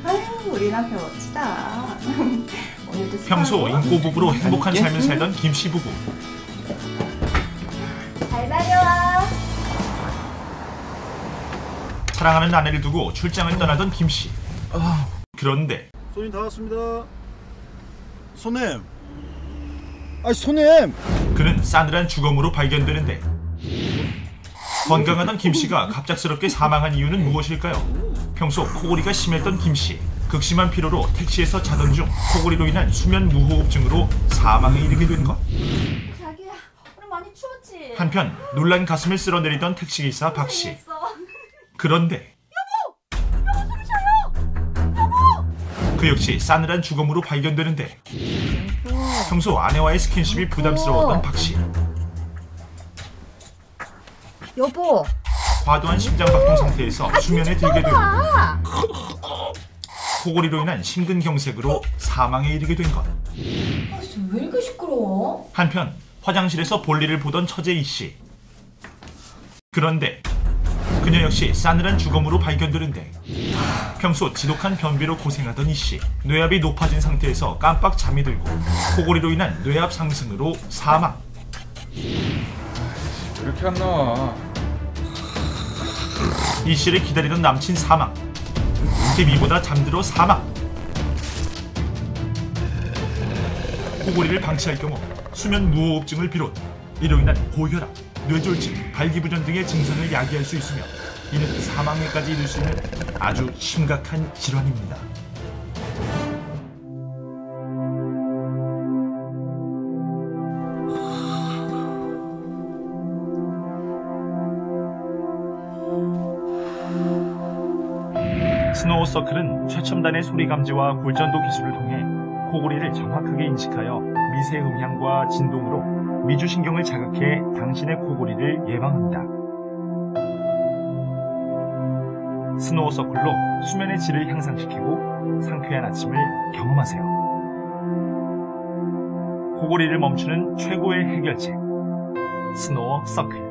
아유, 우리 남편 멋지다. 오늘도 평소 인고 부부로 행복한 삶을 살던 김씨 부부. 잘 다녀와. 사랑하는 아내를 두고 출장을 떠나던 김씨. 그런데 손님 다 왔습니다. 손님. 아니 손님. 그는 싸늘한 주검으로 발견되는데 건강하던 김씨가 갑작스럽게 사망한 이유는 무엇일까요? 평소 코골이가 심했던 김씨. 극심한 피로로 택시에서 자던 중 코골이로 인한 수면 무호흡증으로 사망에 이르게 된 것. 자기야, 오늘 많이 추웠지? 한편 놀란 가슴을 쓸어내리던 택시기사 박씨. 그런데 그 역시 싸늘한 주검으로 발견되는데 평소 아내와의 스킨십이 부담스러웠던 박씨. 여보. 과도한 심장박동 상태에서 수면에 들게 되고 코골이로 인한 심근경색으로 사망에 이르게 된 것. 왜 이렇게 시끄러워? 한편 화장실에서 볼일을 보던 처제 이씨. 그런데 그녀 역시 싸늘한 주검으로 발견되는데 평소 지독한 변비로 고생하던 이씨. 뇌압이 높아진 상태에서 깜빡 잠이 들고 코골이로 인한 뇌압 상승으로 사망. 이렇게 안 나와. 이씨를 기다리던 남친 사망. TV보다 잠들어 사망. 코골이를 방치할 경우 수면 무호흡증을 비롯 이로 인한 고혈압, 뇌졸중, 발기부전 등의 증상을 야기할 수 있으며 이는 사망에까지 이를 수 있는 아주 심각한 질환입니다. 스노우서클은 최첨단의 소리 감지와 골전도 기술을 통해 코골이를 정확하게 인식하여 미세 음향과 진동으로 미주신경을 자극해 당신의 코골이를 예방합니다. 스노우서클로 수면의 질을 향상시키고 상쾌한 아침을 경험하세요. 코골이를 멈추는 최고의 해결책 스노우서클.